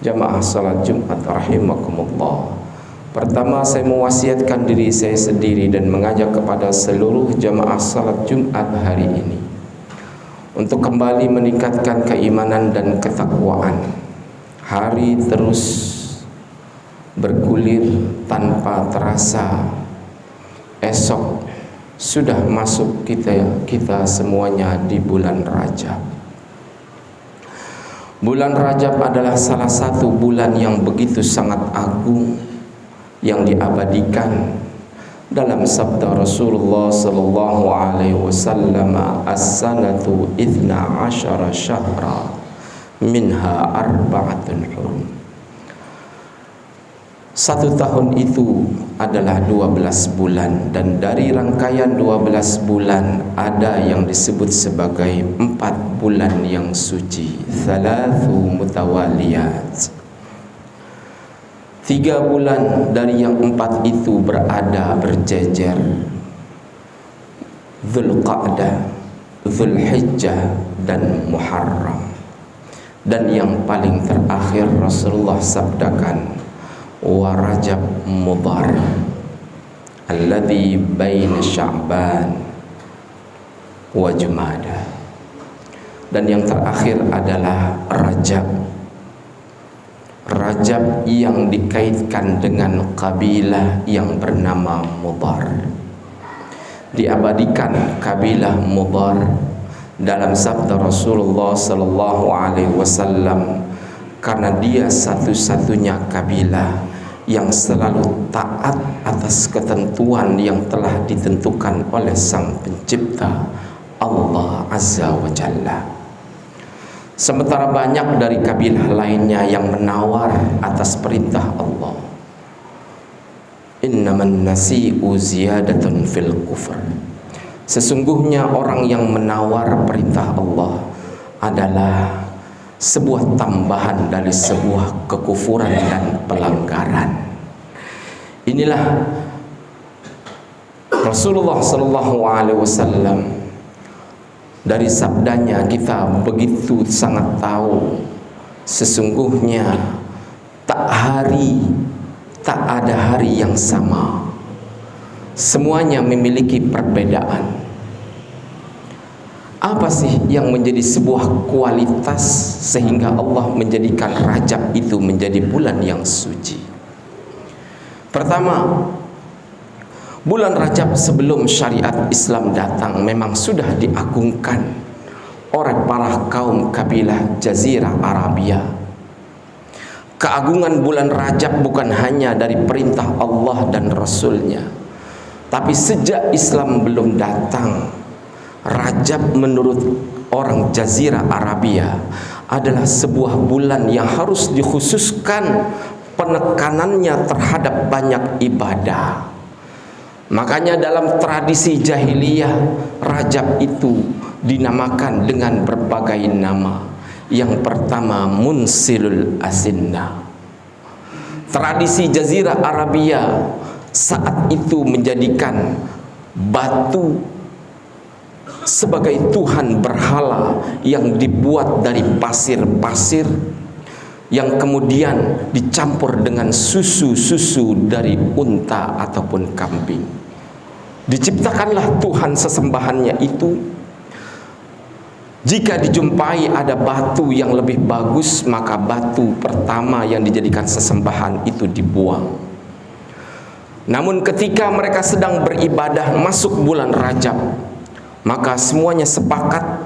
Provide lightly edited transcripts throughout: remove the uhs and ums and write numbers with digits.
Jamaah salat Jumat rahimakumullah. Pertama, saya mewasiatkan diri saya sendiri dan mengajak kepada seluruh jamaah salat Jumat hari ini untuk kembali meningkatkan keimanan dan ketakwaan. Hari terus bergulir tanpa terasa. Esok sudah masuk kita semuanya di bulan Rajab. Bulan Rajab adalah salah satu bulan yang begitu sangat agung yang diabadikan dalam sabda Rasulullah sallallahu alaihi wasallam, as-sanatu 12 syahra minha arba'atun hurum. Satu tahun itu adalah 12 bulan, dan dari rangkaian 12 bulan ada yang disebut sebagai 4 bulan yang suci, thalathu mutawaliyat. 3 bulan dari yang 4 itu berada berjejer, Dzulqa'dah, Dzulhijjah, dan Muharram. Dan yang paling terakhir Rasulullah sabdakan, wa Rajab Mudhar alladhi baina Sya'ban wa Jumada. Dan yang terakhir adalah Rajab. Rajab yang dikaitkan dengan kabilah yang bernama Mudhar. Diabadikan kabilah Mudhar dalam sabda Rasulullah sallallahu alaihi wasallam karena dia satu-satunya kabilah yang selalu taat atas ketentuan yang telah ditentukan oleh Sang Pencipta Allah Azza wa Jalla. Sementara banyak dari kabilah lainnya yang menawar atas perintah Allah. Innaman nasi'u ziyadatun fil kufr. Sesungguhnya orang yang menawar perintah Allah adalah sebuah tambahan dari sebuah kekufuran dan pelanggaran. Inilah Rasulullah sallallahu alaihi wasallam. Dari sabdanya kita begitu sangat tahu sesungguhnya tak ada hari yang sama. Semuanya memiliki perbedaan. Apa sih yang menjadi sebuah kualitas sehingga Allah menjadikan Rajab itu menjadi bulan yang suci? Pertama, bulan Rajab sebelum syariat Islam datang memang sudah diagungkan oleh para kaum kabilah Jazirah Arabia. Keagungan bulan Rajab bukan hanya dari perintah Allah dan Rasulnya, tapi sejak Islam belum datang, Rajab menurut orang Jazirah Arabia adalah sebuah bulan yang harus dikhususkan penekanannya terhadap banyak ibadah. Makanya dalam tradisi jahiliyah Rajab itu dinamakan dengan berbagai nama. Yang pertama, Munsilul Asinna. Tradisi Jazirah Arabia saat itu menjadikan batu sebagai Tuhan berhala yang dibuat dari pasir-pasir yang kemudian dicampur dengan susu-susu dari unta ataupun kambing. Diciptakanlah Tuhan sesembahannya itu. Jika dijumpai ada batu yang lebih bagus, maka batu pertama yang dijadikan sesembahan itu dibuang. Namun ketika mereka sedang beribadah masuk bulan Rajab, maka semuanya sepakat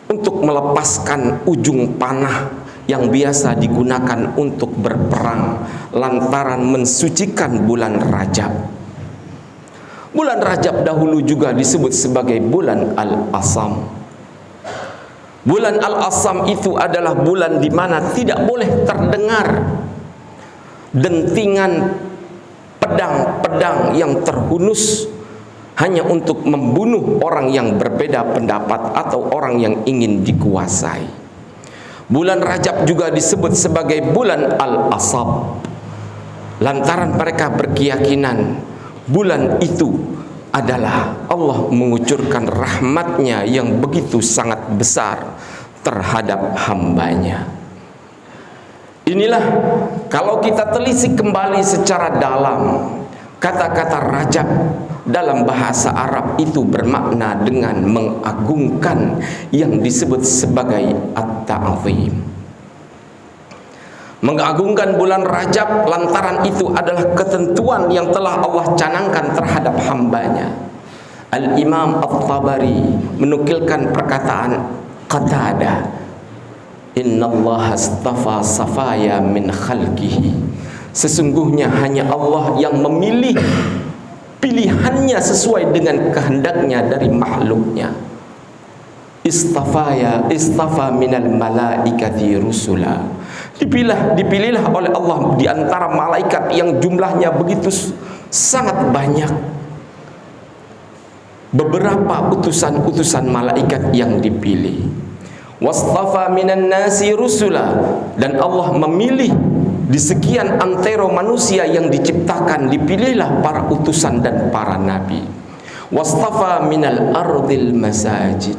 untuk melepaskan ujung panah yang biasa digunakan untuk berperang lantaran mensucikan bulan Rajab. Bulan Rajab dahulu juga disebut sebagai bulan Al-Asam. Bulan Al-Asam itu adalah bulan di mana tidak boleh terdengar dentingan pedang-pedang yang terhunus hanya untuk membunuh orang yang berbeda pendapat atau orang yang ingin dikuasai. Bulan Rajab juga disebut sebagai bulan Al-Asab lantaran mereka berkeyakinan bulan itu adalah Allah mengucurkan rahmatnya yang begitu sangat besar terhadap hambanya. Inilah kalau kita telisik kembali secara dalam, kata-kata Rajab dalam bahasa Arab itu bermakna dengan mengagungkan, yang disebut sebagai at-ta'zim. Mengagungkan bulan Rajab lantaran itu adalah ketentuan yang telah Allah canangkan terhadap hambanya. Al-Imam At-Tabari menukilkan perkataan Qatadah, innallaha astafa safaya min khalqihi, sesungguhnya hanya Allah yang memilih pilihannya sesuai dengan kehendaknya dari makhluknya. Istafa minal malaikati rusula, dipilihlah oleh Allah di antara malaikat yang jumlahnya begitu sangat banyak. Beberapa utusan-utusan malaikat yang dipilih. Wastafa minan nasi rusula, dan Allah memilih di sekian antero manusia yang diciptakan, dipilihlah para utusan dan para nabi. Wastafa minal ardil masajid,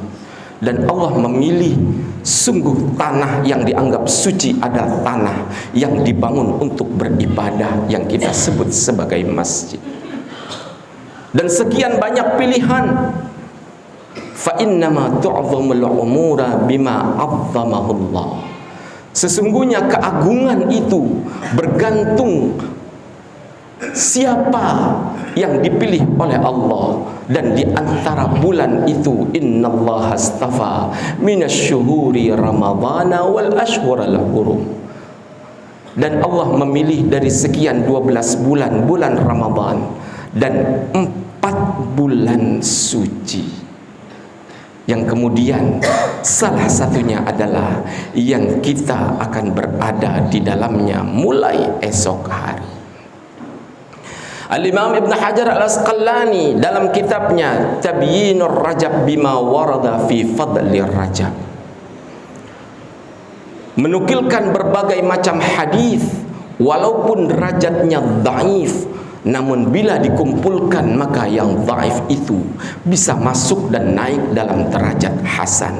dan Allah memilih sungguh tanah yang dianggap suci adalah tanah yang dibangun untuk beribadah, yang kita sebut sebagai masjid. Dan sekian banyak pilihan. Fa innama tu'zamul umura bima 'azzamahullah, sesungguhnya keagungan itu bergantung siapa yang dipilih oleh Allah. Dan di antara bulan itu, innallaha astafa minasyuhuri ramadhana wal ashhurul hurum, dan Allah memilih dari sekian 12 bulan, bulan Ramadan dan 4 bulan suci, yang kemudian salah satunya adalah yang kita akan berada di dalamnya mulai esok hari. Al-Imam Ibn Hajar Al-Asqalani dalam kitabnya Tabyinur Rajab bima warada fi fadli Rajab menukilkan berbagai macam hadis, walaupun derajatnya dhaif, namun bila dikumpulkan maka yang dhaif itu bisa masuk dan naik dalam derajat hasan.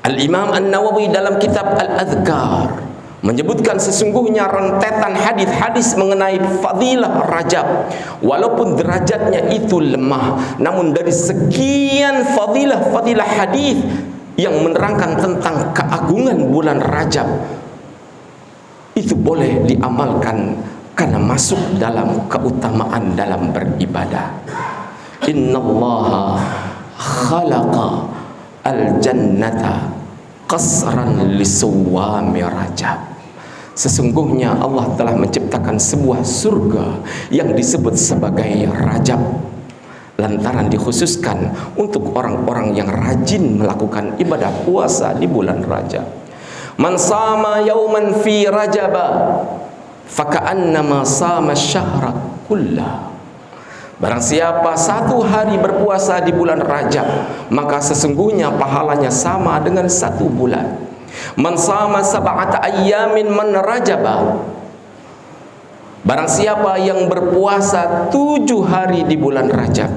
Al-Imam An-Nawawi dalam kitab Al-Adhkar menyebutkan sesungguhnya rentetan hadis-hadis mengenai fadilah Rajab, walaupun derajatnya itu lemah, namun dari sekian fadilah hadis yang menerangkan tentang keagungan bulan Rajab, itu boleh diamalkan karena masuk dalam keutamaan dalam beribadah. Innallaha khalaqa al-jannata qasran lisuwami Rajab, sesungguhnya Allah telah menciptakan sebuah surga yang disebut sebagai Rajab, lantaran dikhususkan untuk orang-orang yang rajin melakukan ibadah puasa di bulan Rajab. Man sama yauman fi Rajaba faka'annama sama syahra kullah, barang siapa satu hari berpuasa di bulan Rajab, maka sesungguhnya pahalanya sama dengan 1 bulan. Man sama sab'ata ayyamin man rajaba, barang siapa yang berpuasa 7 hari di bulan Rajab,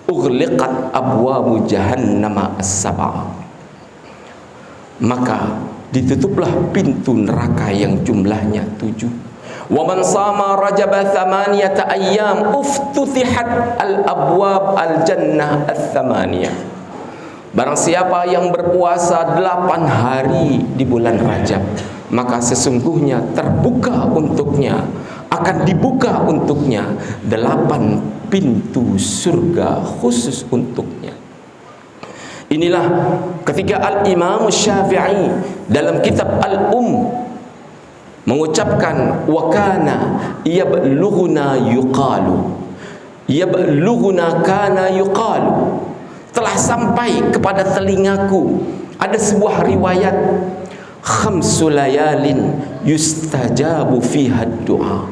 ughliqat abwabu jahannama as-sab'a, maka ditutuplah pintu neraka yang jumlahnya 7. Wa man sama rajaba 8 ayyam uftutihat al-abwab al-jannah ats-tsamaniyah, barang siapa yang berpuasa 8 hari di bulan Rajab, maka sesungguhnya terbuka untuknya, akan dibuka untuknya 8 pintu surga khusus untuknya. Inilah ketika Al-Imam Syafi'i dalam kitab Al-Um mengucapkan wa kana yablughuna kana yuqalu, telah sampai kepada telingaku ada sebuah riwayat, khamsu layalin yustajabu fiha du'a,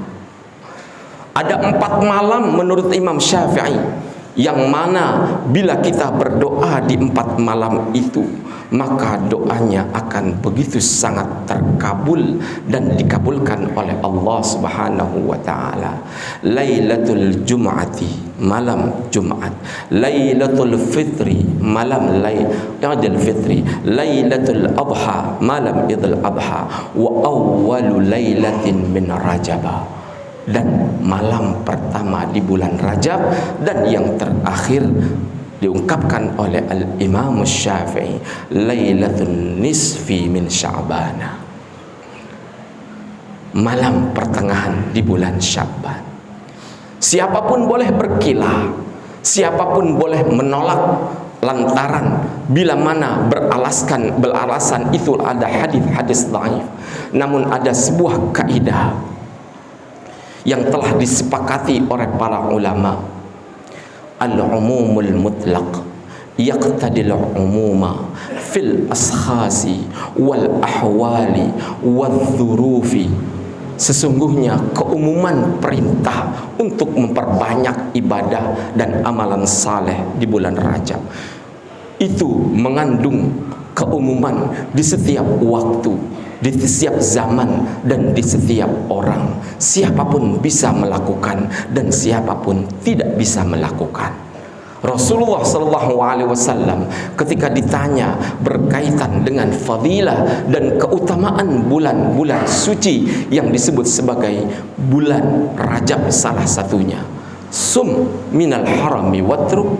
ada 4 malam menurut Imam Syafi'i yang mana bila kita berdoa di 4 malam itu, maka doanya akan begitu sangat terkabul dan dikabulkan oleh Allah Subhanahu wa taala. Lailatul Jum'ati, malam Jumat. Lailatul Fitri, malam Idul Fitri. Lailatul Adha, malam Idul Adha. Wa awwalu lailatin min Rajab, dan malam pertama di bulan Rajab, dan yang terakhir diungkapkan oleh Al-Imam Syafi'i, Lailatul Nisfi min Sya'ban, malam pertengahan di bulan Sya'ban. Siapapun boleh berkilah, siapapun boleh menolak lantaran bila mana beralasan itu ada hadis-hadis dhaif. Namun ada sebuah kaidah yang telah disepakati oleh para ulama, al-umumul mutlaq yaqtadil umuma fil ashasi wal ahwali wal dhurufi. Sesungguhnya keumuman perintah untuk memperbanyak ibadah dan amalan saleh di bulan Rajab itu mengandung keumuman di setiap waktu, di setiap zaman, dan di setiap orang. Siapapun bisa melakukan dan siapapun tidak bisa melakukan. Rasulullah SAW ketika ditanya berkaitan dengan fadilah dan keutamaan bulan-bulan suci yang disebut sebagai bulan Rajab, salah satunya, sum minal harami watruk,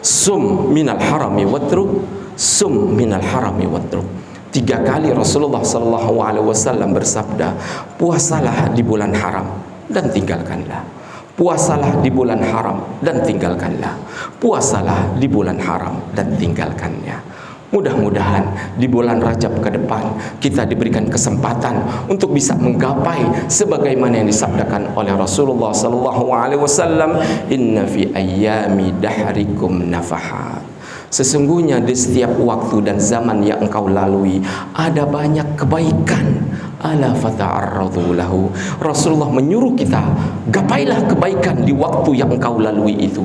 sum minal harami watruk, sum minal harami watruk. 3 kali Rasulullah SAW bersabda, puasalah di bulan haram dan tinggalkanlah. Puasalah di bulan haram dan tinggalkanlah. Puasalah di bulan haram dan tinggalkannya. Mudah-mudahan di bulan Rajab ke depan kita diberikan kesempatan untuk bisa menggapai sebagaimana yang disabdakan oleh Rasulullah SAW, inna fi ayyami dahrikum nafahat. Sesungguhnya di setiap waktu dan zaman yang engkau lalui ada banyak kebaikan. Ala fata'arradu lahu. Rasulullah menyuruh kita, gapailah kebaikan di waktu yang engkau lalui itu.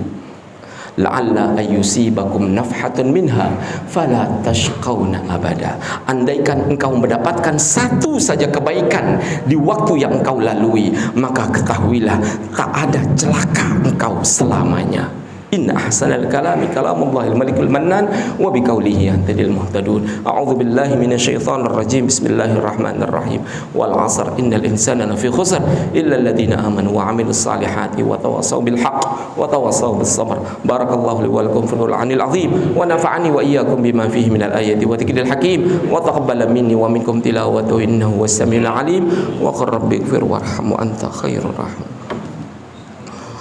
La'alla ayyusibakum nafhatun minha fala tashqawna abada. Andaikan engkau mendapatkan satu saja kebaikan di waktu yang engkau lalui, maka ketahuilah tak ada celaka engkau selamanya. Inna ahsanal kalami kalamullahil malikul mannan wa biqaulihi yahtadil muhtadun. A'udzu billahi minasyaitonir rajim. Bismillahirrahmanirrahim. Wal 'asr innal insana lafi khusr illa alladziina amanu wa 'amilus salihati wa tawassaw bil haqq wa tawassaw bis sabr. Barakallahu li wa lakum fil Qur'anil 'azim wa nafa'ani wa iyyakum bima fihi minal ayati wa dzikril hakim wa taqabbala minni wa minkum tilawatahu innahu was samiul 'alim wa qur rabbighfir warham wa anta khairur rahim.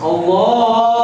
Allah